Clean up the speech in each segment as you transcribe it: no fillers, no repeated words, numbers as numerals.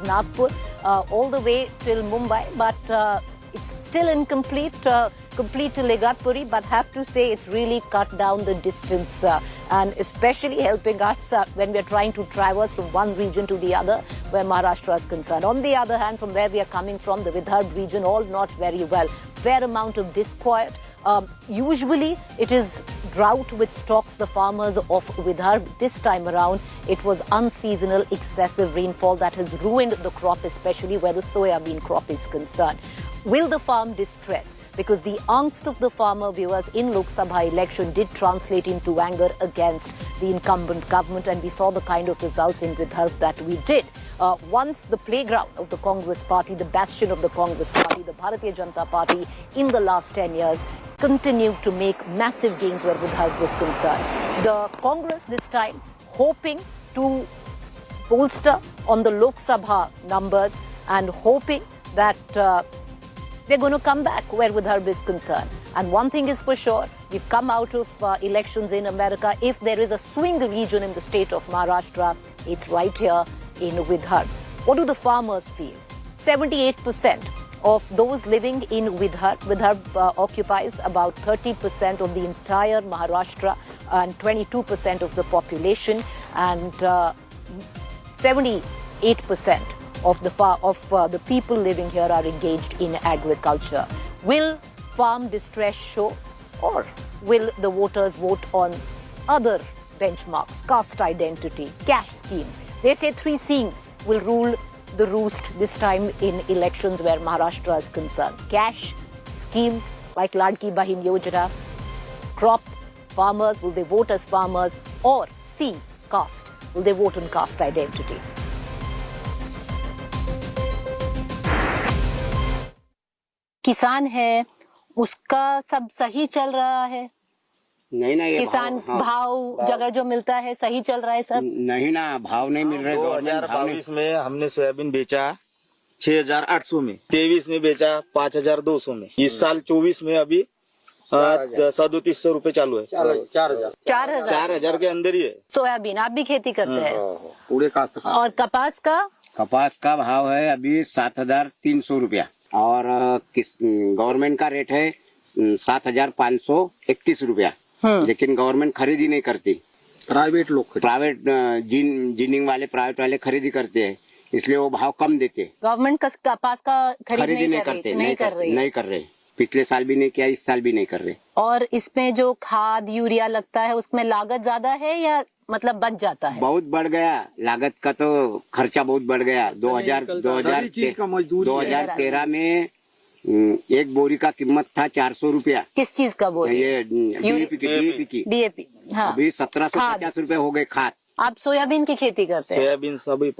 Nagpur all the way till Mumbai, but it's still incomplete, complete to Igatpuri, but have to say it's really cut down the distance and especially helping us when we're trying to traverse from one region to the other where Maharashtra is concerned. On the other hand, from where we are coming from, the Vidarbha region, all not very well. Fair amount of disquiet. Usually it is drought which stalks the farmers of Vidarbha. This time around it was unseasonal excessive rainfall that has ruined the crop, especially where the soya bean crop is concerned. Will the farm distress? Because the angst of the farmer viewers in Lok Sabha election did translate into anger against the incumbent government, and we saw the kind of results in Vidarbha that we did. Once the playground of the Congress party, the bastion of the Congress party, the Bharatiya Janata Party in the last 10 years continued to make massive gains where Vidarbha was concerned. The Congress this time hoping to bolster on the Lok Sabha numbers and hoping that they're going to come back where Vidarbha is concerned. And one thing is for sure, we've come out of elections in America. If there is a swing region in the state of Maharashtra, it's right here in Vidarbha. What do the farmers feel? 78% of those living in Vidarbha occupies about 30% of the entire Maharashtra and 22% of the population, and 78% of the people living here are engaged in agriculture. Will farm distress show, or will the voters vote on other benchmarks, caste identity, cash schemes? They say three C's will rule the roost this time in elections where Maharashtra is concerned. Cash, schemes like Ladki Bahin Yojana, crop, farmers, will they vote as farmers? Or C, caste, will they vote on caste identity? किसान है उसका सब सही चल रहा है? नहीं किसान भाव जगह जो मिलता है सही चल रहा है सब? नहीं ना, भाव नहीं मिल रहे। 2022 में हमने सोयाबीन बेचा 6,800 में, 23 में बेचा 5,200 में, इस साल 24 में अभी 3,700 रुपए चालू है। 4,000 के अंदर ही है। सोयाबीन आप भी खेती करते हैं? पूरे काश्त। और कपास का भाव है अभी 7,300 रुपया, और गवर्नमेंट का रेट है 7,531 रुपया, लेकिन गवर्नमेंट खरीदी नहीं करती। प्राइवेट जिनिंग वाले प्राइवेट वाले खरीदी करते हैं, इसलिए वो भाव कम देते। गवर्नमेंट कपास का खरीदी नहीं कर रहे। पिछले साल भी नहीं किया, इस साल भी नहीं कर रहे। और इसमें जो खाद यूरिया लगता है उसमें लागत ज्यादा है या मतलब बच जाता है? बहुत बढ़ गया लागत का, तो खर्चा बहुत बढ़ गया। 2013 में एक बोरी का कीमत था 400 रुपया। किस चीज का बोरी? ये डीएपी। हाँ। अभी 1,750 रुपए हो गए खाद। आप सोयाबीन की खेती करते हैं? सोयाबीन सभी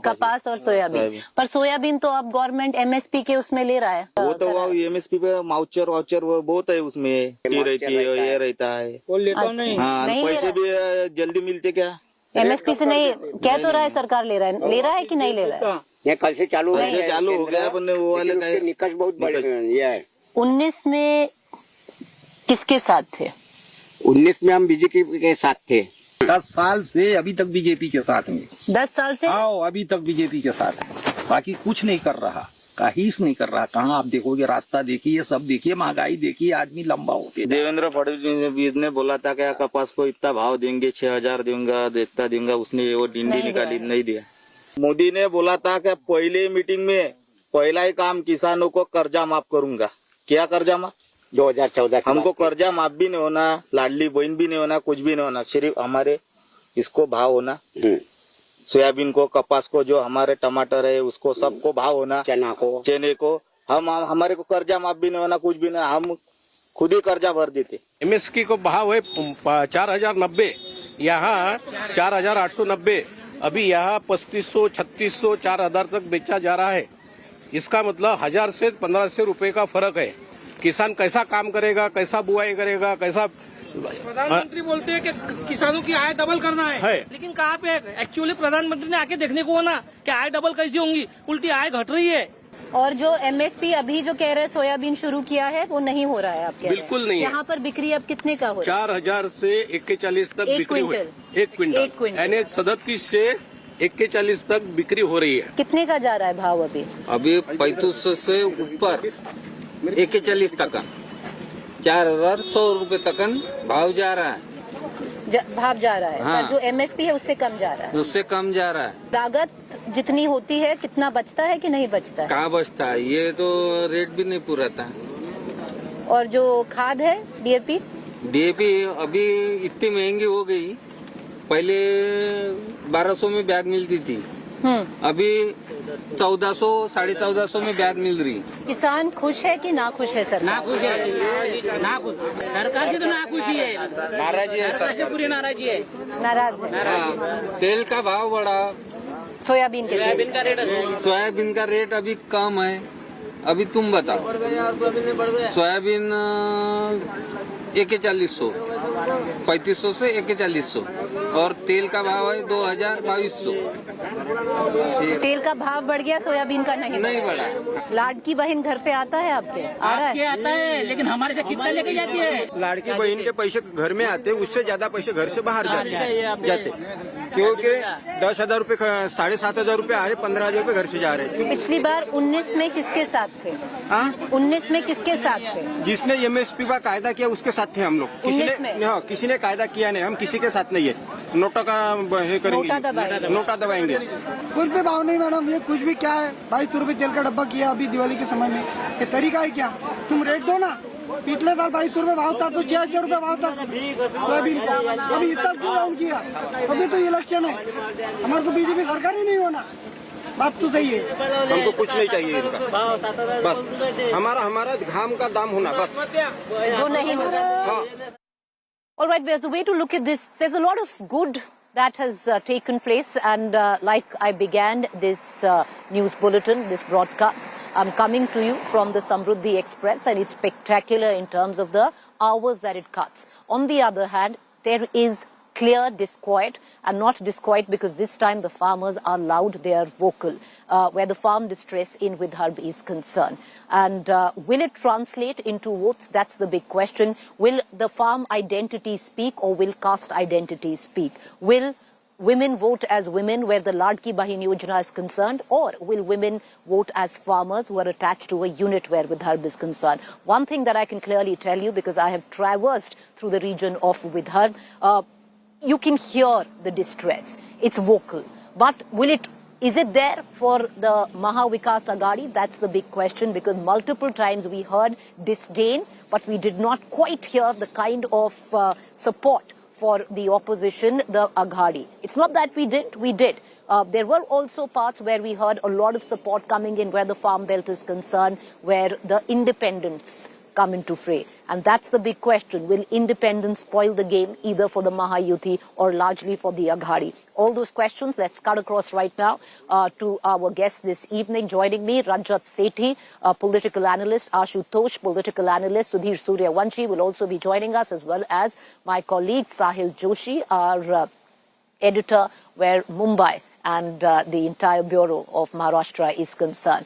कपास और सोयाबीन। पर सोयाबीन तो अब गवर्नमेंट एमएसपी के उसमें ले रहा है। वो तो एमएसपी पे वाउचर वो बहुत है, उसमें रहती है, ये रहता है। हाँ, पैसे भी जल्दी मिलते क्या? एमएसपी से नहीं कह तो रहा है सरकार ले रहा है कि नहीं ले रहा है? ये कल से चालू हो गया, वो वाले निकष बहुत बढ़िया है। 19 में किसके साथ थे? 19 में हम बीजेपी के साथ थे। 10 साल से अभी तक बीजेपी के साथ में। 10 साल से? हाँ, अभी तक बीजेपी के साथ है। बाकी कुछ नहीं कर रहा, काहीच नहीं कर रहा। कहाँ आप देखोगे, रास्ता देखिए, सब देखिए, महंगाई देखिए, आदमी लंबा होते। देवेंद्र फडणवीस ने बोला था क्या कपास को इतना भाव देंगे, 6,000 दूंगा, उसने वो डिंडी निकाली, नहीं दिया। मोदी ने बोला था कि पहले मीटिंग में पहला ही काम किसानों को कर्जा माफ करूंगा। क्या कर्जा माफ? 2014 हमको कर्जा माफ भी नहीं होना, लाडली बहन भी नहीं होना, कुछ भी नहीं होना, सिर्फ हमारे इसको भाव होना। सोयाबीन को, कपास को, जो हमारे टमाटर है उसको सबको भाव होना, चने को हम हमारे को कर्जा माफ भी नहीं होना, कुछ भी नहीं, हम खुद ही कर्जा भर देते। एमएसपी को भाव है 4,090, यहाँ 4,890, अभी यहाँ 3,500, 3,600, 4,000 तक बेचा जा रहा है। इसका मतलब 1,000 से 1,500 रुपए का फर्क है। किसान कैसा काम करेगा, कैसा बुआई करेगा, कैसा? प्रधानमंत्री बोलते हैं कि किसानों की आय डबल करना है, लेकिन कहाँ पे एक्चुअली प्रधानमंत्री ने आके देखने को ना कि आय डबल कैसी होंगी, उल्टी आय घट रही है। और जो एमएसपी अभी जो कह रहे हैं सोयाबीन शुरू किया है वो नहीं हो रहा है आपके? बिल्कुल नहीं। यहाँ पर बिक्री अब कितने का हो रहा है? 4,000 से 41 तक बिक्री हुई। 1 क्विंटल यानी 37 से 41 तक बिक्री हो रही है। कितने का जा रहा है भाव अभी? अभी 3500 से ऊपर 41 तक 4100 रुपए तक भाव जा रहा है। भाव जा रहा है, हाँ। पर जो एमएसपी है उससे कम जा रहा है। उससे कम जा रहा है। लागत जितनी होती है कितना बचता है कि नहीं बचता है? कहाँ बचता है, ये तो रेट भी नहीं पूरा था। और जो खाद है डीएपी अभी इतनी महंगी हो गई, पहले 1200 में बैग मिलती थी, अभी 1400 1450 में बैग मिल रही। किसान खुश है कि ना खुश है? सरकार ना खुश है, ना खुश सरकार से तो ना खुशी है, नाराजी है, सरकार से पूरी नाराजी है, नाराज है। हाँ, तेल का भाव बढ़ा, सोयाबीन के सोयाबीन का रेट अभी कम है। अभी तुम बताओ, सोयाबीन 4100 3500 से 4100 और तेल का भाव है 2200। तेल का भाव बढ़ गया, सोयाबीन का नहीं बढ़ा। लाडकी बहन घर पे आता है आपके? आ रहा है? आता है, लेकिन हमारे से कितना लेके जाती है? लाड़की बहन के पैसे घर में आते, उससे ज्यादा पैसे घर से बाहर जाते, क्योंकि 10,000 रूपए 7,500 रूपए आ रहे, 15,000 रूपए घर से जा रहे। पिछली बार 19 में किसके साथ थे? 19 में किसके साथ थे? जिसने एमएसपी का कायदा किया उसके साथ थे हम लोग। किसी ने कायदा किया नहीं, हम किसी के साथ नहीं है। नोटों का करेंगे, नोटा दबाएंगे। कुछ भी भाव नहीं मैडम, ये कुछ भी क्या है, 2200 रूपए तेल का डब्बा किया अभी दिवाली के समय में, ये तरीका है क्या? तुम रेट दो ना। पिछले साल 2200 रूपए भाव था तो 6,000 रूपए भाव था सोयाबीन का, अभी इस साल क्यों डाउन किया? अभी तो इलेक्शन है, हमारे को बीजेपी सरकार ही नहीं होना। बात तो सही है, हमको कुछ नहीं चाहिए इनका, बस हमारा घाम का दाम होना, बस जो नहीं हो रहा। All right, there's a way to look at this. There's a lot of good that has taken place, and like I began this news bulletin, this broadcast, I'm coming to you from the Samruddhi Express, and it's spectacular in terms of the hours that it cuts. On the other hand, there is clear disquiet, and not disquiet because this time the farmers are loud, they are vocal, where the farm distress in Vidarbha is concerned. And will it translate into votes? That's the big question. Will the farm identity speak, or will caste identity speak? Will women vote as women where the Ladki Bahin Yojana is concerned, or will women vote as farmers who are attached to a unit where Vidarbha is concerned? One thing that I can clearly tell you, because I have traversed through the region of Vidarbha, you can hear the distress. It's vocal. But is it there for the Maha Vikas Aghadi? That's the big question, because multiple times we heard disdain, but we did not quite hear the kind of support for the opposition, the Aghadi. It's not that we did. There were also parts where we heard a lot of support coming in where the farm belt is concerned, where the independents come into fray. And that's the big question. Will independence spoil the game either for the Mahayuti or largely for the Aghadi? All those questions, let's cut across right now to our guests this evening. Joining me, Rajat Sethi, a political analyst, Ashutosh, political analyst, Sudhir Suryavanshi will also be joining us, as well as my colleague Sahil Joshi, our editor where Mumbai and the entire bureau of Maharashtra is concerned.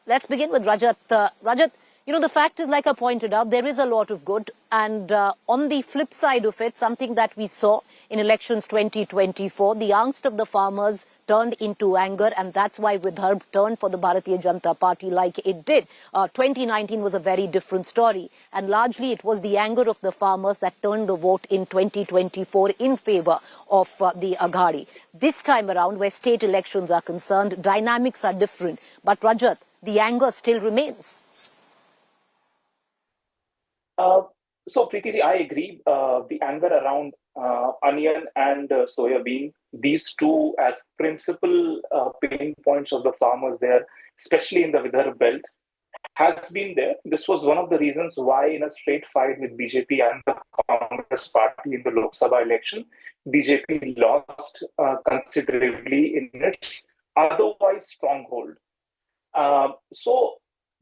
Let's begin with Rajat. Rajat, you know, the fact is, like I pointed out, there is a lot of good. And on the flip side of it, something that we saw in elections 2024, the angst of the farmers turned into anger, and that's why Vidarbha turned for the Bharatiya Janata Party like it did. 2019 was a very different story, and largely it was the anger of the farmers that turned the vote in 2024 in favor of the Aghadi. This time around, where state elections are concerned, dynamics are different. But Rajat, the anger still remains. So, Preeti, I agree. The anger around onion and soya bean, these two as principal pain points of the farmers there, especially in the Vidarbha belt, has been there. This was one of the reasons why, in a straight fight with BJP and the Congress party in the Lok Sabha election, BJP lost considerably in its otherwise stronghold. So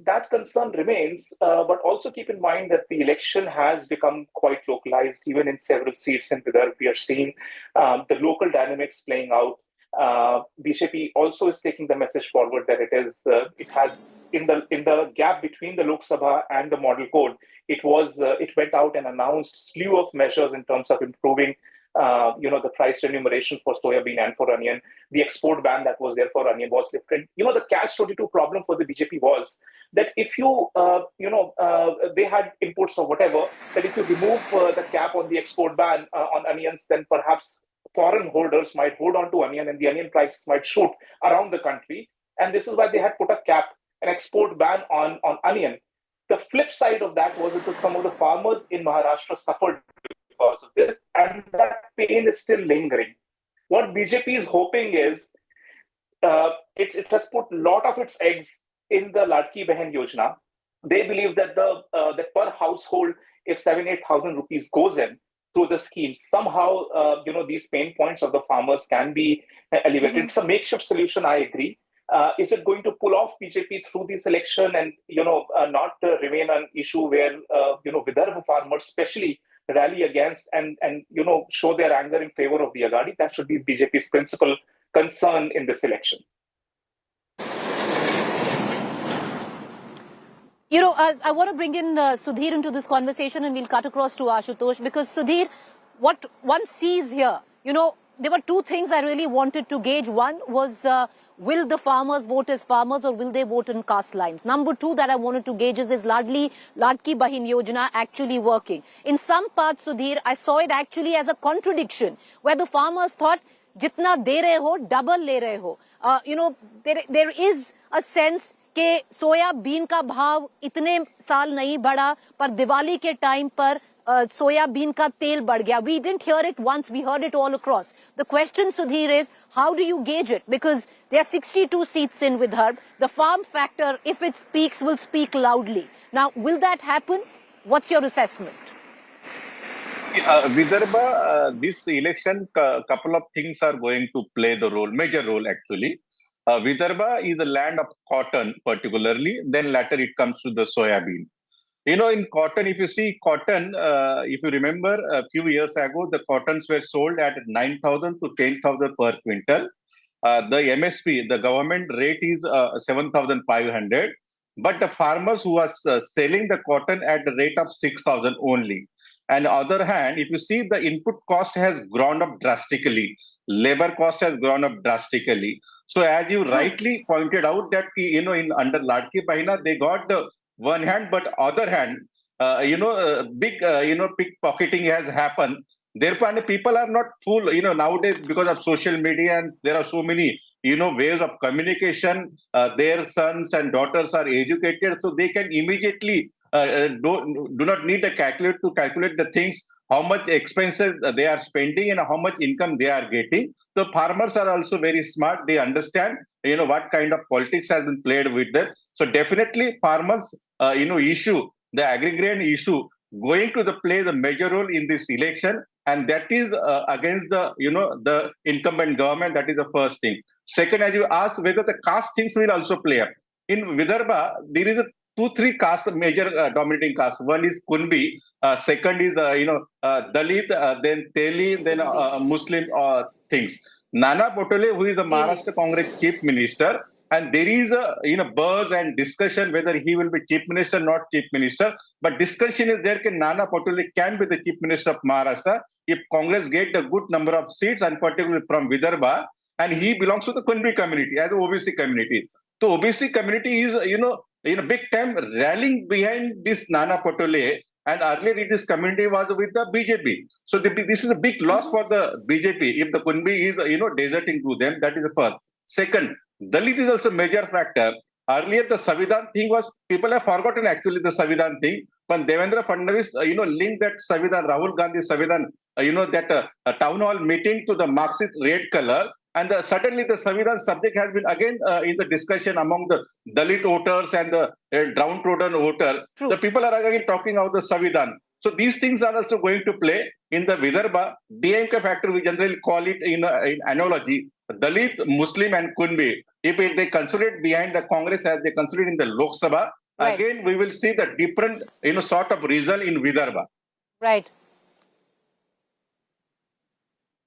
that concern remains, but also keep in mind that the election has become quite localized, even in several seats in Vidarbha. We are seeing the local dynamics playing out. BJP also is taking the message forward that it has in the gap between the Lok Sabha and the model code. It went out and announced slew of measures in terms of improving the price remuneration for soybean and for onion. The export ban that was there for onion was lifted. The catch-22 problem for the BJP was that if they had imports or whatever, that if you remove the cap on the export ban on onions, then perhaps foreign holders might hold on to onion and the onion prices might shoot around the country. And this is why they had put a cap, an export ban on onion. The flip side of that was that some of the farmers in Maharashtra suffered because of this, and that pain is still lingering. What BJP is hoping is it has put a lot of its eggs in the Ladki Behan Yojana. They believe that that per household, if 7,000-8,000 rupees goes in through the scheme, somehow these pain points of the farmers can be alleviated. It's a makeshift solution, I agree. Is it going to pull off BJP through this election and not remain an issue where Vidarbha farmers especially rally against and show their anger in favor of the Agadi? That should be BJP's principal concern in this election. I want to bring in Sudhir into this conversation, and we'll cut across to Ashutosh, because Sudhir, what one sees here, there were two things I really wanted to gauge. One was, will the farmers vote as farmers or will they vote in caste lines? Number two that I wanted to gauge is Ladki Bahin Yojana actually working? In some parts, Sudhir, I saw it actually as a contradiction, where the farmers thought, jitna de rahe ho, double le rahe ho. There is a sense कि soybean का भाव इतने साल नहीं बढ़ा, पर दिवाली के time पर सोयाबीन का तेल बढ़ गया. We didn't hear it once, we heard it all across. The question, Sudhir, is how do you gauge it? Because there are 62 seats in Vidarbha. The farm factor, if it speaks, will speak loudly. Now, will that happen? What's your assessment? Vidarbha, this election, couple of things are going to play the role, major role actually. Vidarbha is a land of cotton particularly, then later it comes to the soybean. In cotton, if you see cotton, if you remember a few years ago, the cottons were sold at 9,000 to 10,000 per quintal. The MSP, the government rate is 7,500. But the farmers who are selling the cotton at the rate of 6,000 only. And on the other hand, if you see the input cost has gone up drastically, labor cost has gone up drastically. So as you rightly pointed out that, in under Ladki Bahina, they got the one hand, but other hand, big, pickpocketing has happened. Therefore, people are not fool, nowadays because of social media and there are so many, ways of communication. Their sons and daughters are educated, so they can immediately do not need a calculator to calculate the things, how much expenses they are spending and how much income they are getting. So farmers are also very smart. They understand, what kind of politics has been played with them. So definitely farmers, issue, the agrarian issue, going to play the major role in this election. And that is against the incumbent government. That is the first thing. Second, as you asked, whether the caste things will also play up. In Vidarbha, there is 2-3 caste, major dominating caste. One is Kunbi, second is Dalit, then Teli, then Muslim things. Nana Patole, who is the Maharashtra Congress Chief Minister, and there is a buzz and discussion whether he will be Chief Minister, not Chief Minister. But discussion is there that Nana Patole can be the Chief Minister of Maharashtra if Congress get a good number of seats, and particularly from Vidarbha, and he belongs to the Kunbi community as OBC community. So OBC community is big time rallying behind this Nana Patole, and earlier this community was with the BJP. So this is a big loss for the BJP if the Kunbi is deserting to them. That is the first. Second, Dalit is also a major factor. Earlier the Savidhan thing was, people have forgotten actually the Savidhan thing. When Devendra Fadnavis linked that Savidhan, Rahul Gandhi Savidhan, that town hall meeting to the Marxist red color. And suddenly the Savidhan subject has been again in the discussion among the Dalit voters and the downtrodden voter. The people are again talking about the Savidhan. So these things are also going to play in the Vidarbha. DMK factor, we generally call it in analogy, Dalit, Muslim and Kunbi. If they consolidate behind the Congress as they consolidate in the Lok Sabha, again we will see the different sort of result in Vidarbha. Right.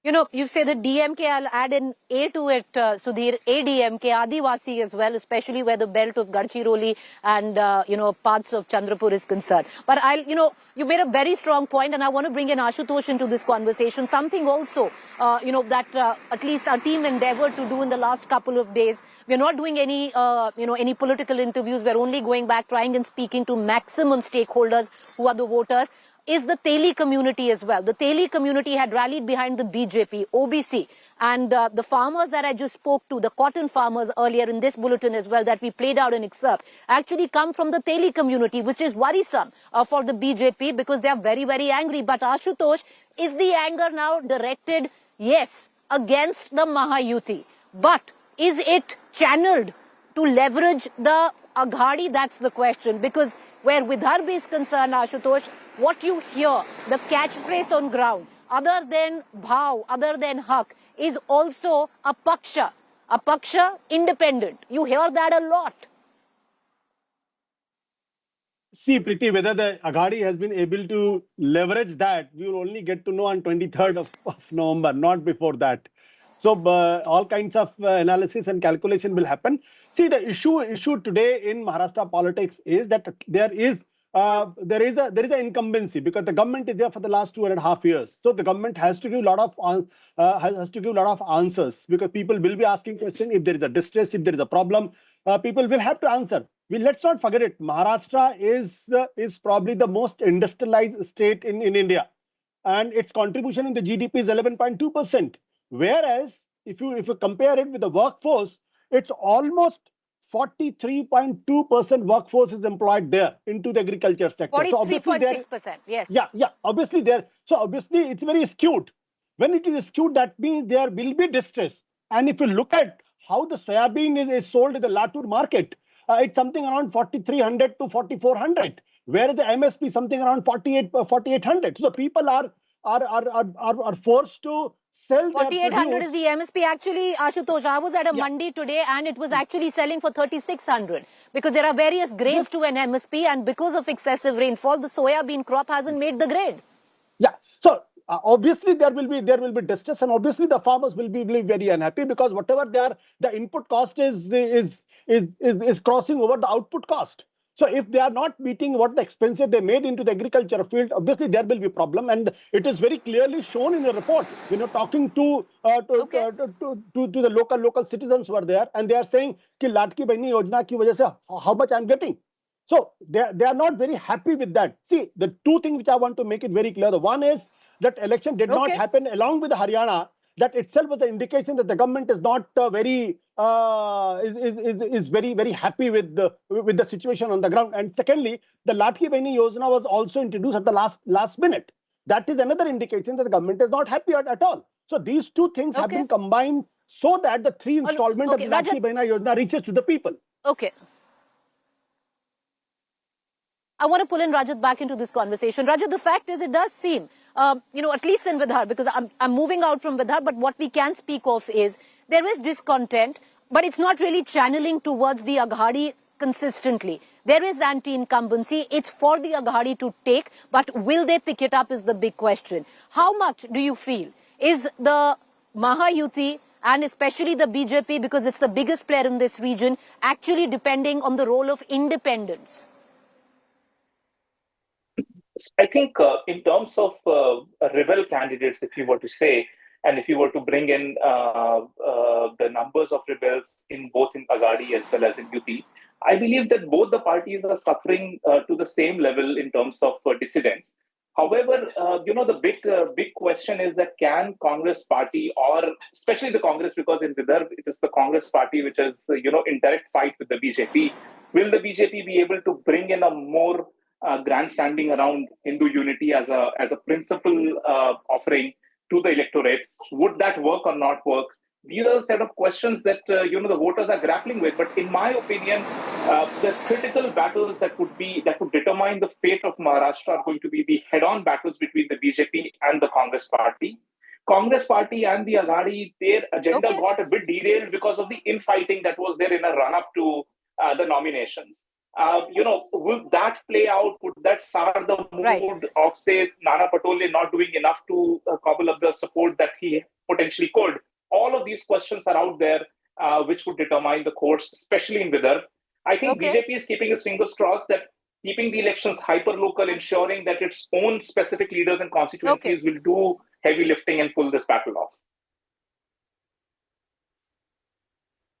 You know, you say the DMK, I'll add an A to it, Sudhir, ADMK, Adivasi as well, especially where the belt of Gadchiroli and, parts of Chandrapur is concerned. But you made a very strong point, and I want to bring in Ashutosh into this conversation. Something also, that at least our team endeavored to do in the last couple of days. We're not doing any political interviews. We're only going back, trying and speaking to maximum stakeholders who are the voters. Is the Teli community as well. The Teli community had rallied behind the BJP, OBC, and the farmers that I just spoke to, the cotton farmers earlier in this bulletin as well that we played out an excerpt, actually come from the Teli community, which is worrisome for the BJP because they are very, very angry. But Ashutosh, is the anger now directed, yes, against the Mahayuti, but is it channeled to leverage the Aghadi? That's the question. Because where Vidarbha is concerned, Ashutosh, what you hear, the catchphrase on ground, other than Bhav, other than Haq, is also a Paksha independent. You hear that a lot. See, Preeti, whether the Aghadi has been able to leverage that, we will only get to know on 23rd of November, not before that. So all kinds of analysis and calculation will happen. See, the issue today in Maharashtra politics is that there is an incumbency because the government is there for the last 2.5 years. So the government has to give a lot of answers because people will be asking questions. If there is a distress, if there is a problem, people will have to answer. Let's not forget it. Maharashtra is probably the most industrialized state in India, and its contribution in the GDP is 11.2%. Whereas if you compare it with the workforce, it's almost 43.2% workforce is employed there into the agriculture sector. 43.6%, yes. Yeah, obviously there. So obviously it's very skewed. When it is skewed, that means there will be distress. And if you look at how the soybean is sold in the Latur market, it's something around 4,300 to 4,400, whereas the MSP is something around 4,800. So people are forced to sell 4,800 is the MSP. Actually, Ashutosh, I was at a mandi today and it was actually selling for 3,600 because there are various grades to an MSP, and because of excessive rainfall, the soybean crop hasn't made the grade. Yeah. So obviously there will be distress, and obviously the farmers will be very unhappy because whatever the input cost is crossing over the output cost. So if they are not meeting what the expenses they made into the agriculture field, obviously there will be a problem, and it is very clearly shown in the report. Talking to the local citizens who are there, and they are saying कि लाडकी बहनी योजना की वजह से how much I am getting. So they are not very happy with that. See, the two things which I want to make it very clear. The one is that election did not happen along with Haryana. That itself was an indication that the government is not very very happy with the situation on the ground. And secondly, the Latki Bahini Yojana was also introduced at the last minute. That is another indication that the government is not happy at all. So these two things have been combined so that the three installment of the Latki Bahini Yojana reaches to the people. Okay. I want to pull in Rajat back into this conversation. Rajat, the fact is it does seem, at least in Vidarbha, because I'm moving out from Vidarbha, but what we can speak of is there is discontent, but it's not really channeling towards the Aghadi consistently. There is anti-incumbency. It's for the Aghadi to take, but will they pick it up is the big question. How much do you feel is the Mahayuti and especially the BJP, because it's the biggest player in this region, actually depending on the role of independence? I think in terms of rebel candidates, if you were to say, and if you were to bring in the numbers of rebels in both in Aghadi as well as in UP, I believe that both the parties are suffering to the same level in terms of dissidents. However, the big question is that can Congress party, or especially the Congress, because in Vidarbha it is the Congress party which is in direct fight with the BJP, will the BJP be able to bring in a more grandstanding around Hindu unity as a principal offering to the electorate? Would that work or not work? These are a set of questions that the voters are grappling with. But in my opinion, the critical battles that would determine the fate of Maharashtra are going to be the head-on battles between the BJP and the Congress party. Congress party and the Aghadi, their agenda got a bit derailed because of the infighting that was there in a run-up to the nominations. Will that play out? Would that sour the mood of, say, Nana Patole not doing enough to cobble up the support that he potentially could. All of these questions are out there, which would determine the course, especially in Vidarbha. I think BJP is keeping its fingers crossed that keeping the elections hyper-local, ensuring that its own specific leaders and constituencies will do heavy lifting and pull this battle off.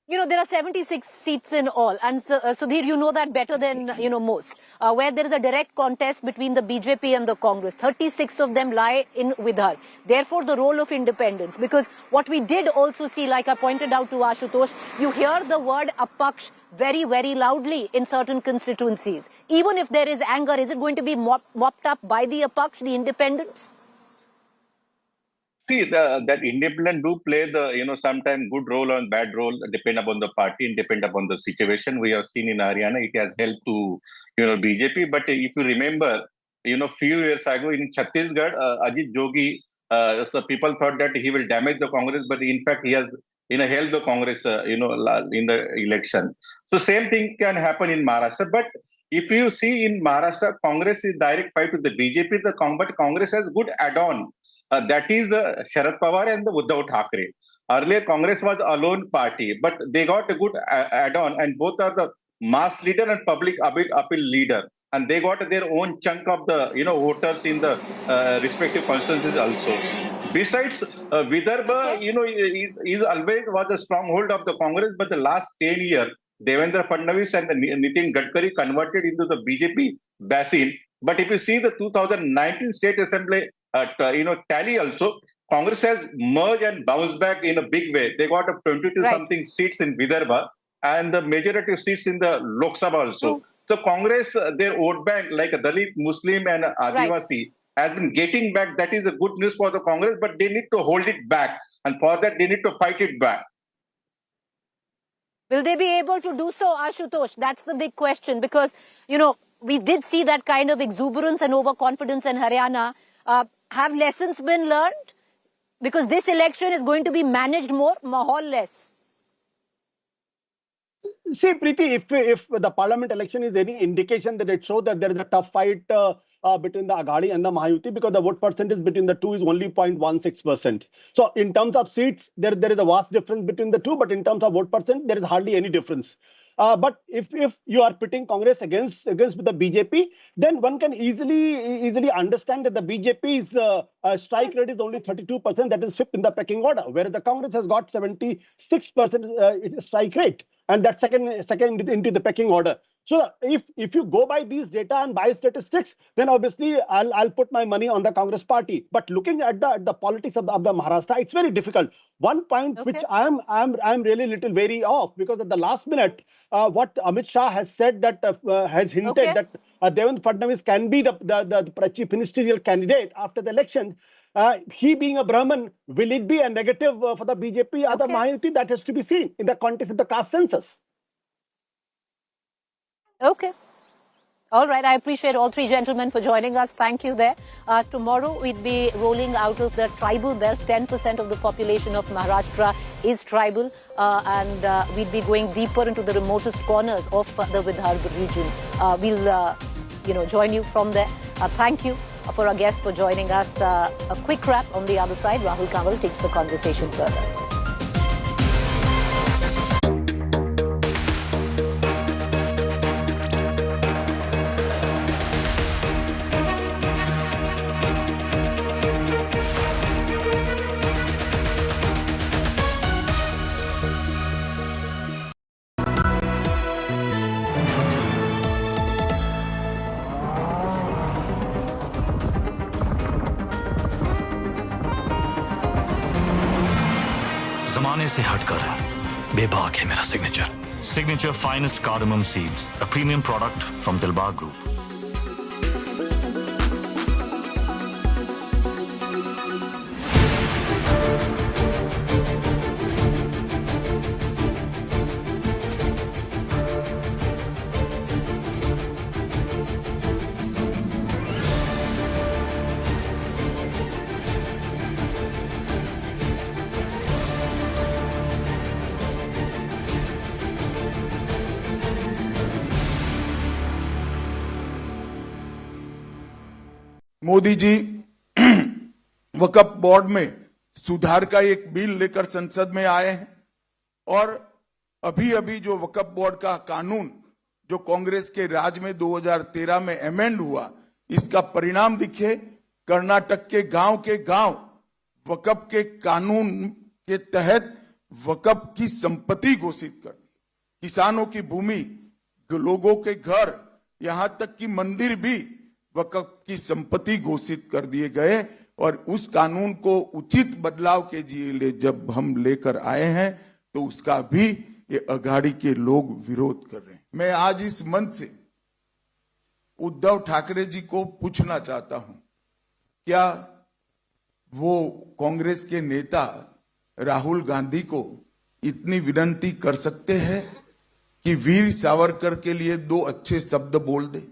You know, there are 76 seats in all. And Sudhir, you know that better than, most, where there is a direct contest between the BJP and the Congress. 36 of them lie in Vidarbha. Therefore, the role of independence. Because what we did also see, like I pointed out to Ashutosh, you hear the word apaksh very, very loudly in certain constituencies. Even if there is anger, is it going to be mopped up by the apaksh, the independents? See, that independent do play the, sometimes good role or bad role, depend upon the party and depend upon the situation. We have seen in Haryana, it has helped to, BJP. But if you remember, few years ago in Chhattisgarh, Ajit Jogi, so people thought that he will damage the Congress, but in fact, he has, helped the Congress, in the election. So same thing can happen in Maharashtra. But if you see in Maharashtra, Congress is direct fight with the BJP, but Congress has good add-on. That is Sharad Pawar and the Uddhav Thackeray. Earlier, Congress was a lone party, but they got a good add-on, and both are the mass leader and public appeal leader. And they got their own chunk of the voters in the respective constituencies also. Besides, Vidarbha, is always was a stronghold of the Congress, but the last 10 years, Devendra Fadnavis and Nitin Gadkari converted into the BJP basin. But if you see the 2019 State Assembly tally also, Congress has merged and bounced back in a big way. They got 22 something seats in Vidarbha and the majority of seats in the Lok Sabha also. So Congress, their vote bank like Dalit, Muslim and Adivasi has been getting back. That is a good news for the Congress, but they need to hold it back. And for that, they need to fight it back. Will they be able to do so, Ashutosh? That's the big question because, we did see that kind of exuberance and overconfidence in Haryana. Have lessons been learned? Because this election is going to be managed more, mahal less. See, Preeti, if the parliament election is any indication that it shows that there is a tough fight between the Aghadi and the Mahayuti, because the vote percentage between the two is only 0.16%. So in terms of seats, there is a vast difference between the two, but in terms of vote percent, there is hardly any difference. But if you are pitting Congress against the BJP, then one can easily understand that the BJP's strike rate is only 32%, that is fifth in the pecking order, whereas the Congress has got 76% strike rate, and that's second into the pecking order. So if you go by these data and by statistics, then obviously I'll put my money on the Congress party. But looking at the politics of the Maharashtra, it's very difficult. One point which I'm really little wary of, because at the last minute, what Amit Shah has said that has hinted that Devendra Fadnavis can be the chief ministerial candidate after the election. He being a Brahmin, will it be a negative for the BJP or the Mahayuti? That has to be seen in the context of the caste census. Okay. All right. I appreciate all three gentlemen for joining us. Thank you there. Tomorrow, we'd be rolling out of the tribal belt. 10% of the population of Maharashtra is tribal. And we'd be going deeper into the remotest corners of the Vidarbha region. We'll, join you from there. Thank you for our guests for joining us. A quick wrap on the other side. Rahul Kanwal takes the conversation further. जमाने से हटकर है बेबाक है मेरा signature finest cardamom seeds, a premium product from Dilbar Group. Modi ji Waqf board में सुधार का एक बिल लेकर संसद में आए हैं और अभी अभी जो वक्फ बोर्ड का कानून जो कांग्रेस के राज में 2013 में अमेंड हुआ, इसका परिणाम दिखे। कर्नाटक के गांव वक्फ के कानून के तहत वक्फ की संपत्ति घोषित कर दी। किसानों की भूमि, लोगों के घर, यहां तक कि मंदिर भी वक्फ की संपत्ति घोषित कर दिए गए। और उस कानून को उचित बदलाव के लिए जब हम लेकर आए हैं तो उसका भी ये अघाड़ी के लोग विरोध कर रहे हैं। मैं आज इस मंच से उद्धव ठाकरे जी को पूछना चाहता हूं, क्या वो कांग्रेस के नेता राहुल गांधी को इतनी विनती कर सकते हैं कि वीर सावरकर के लिए 2 अच्छे शब्द बोल दे?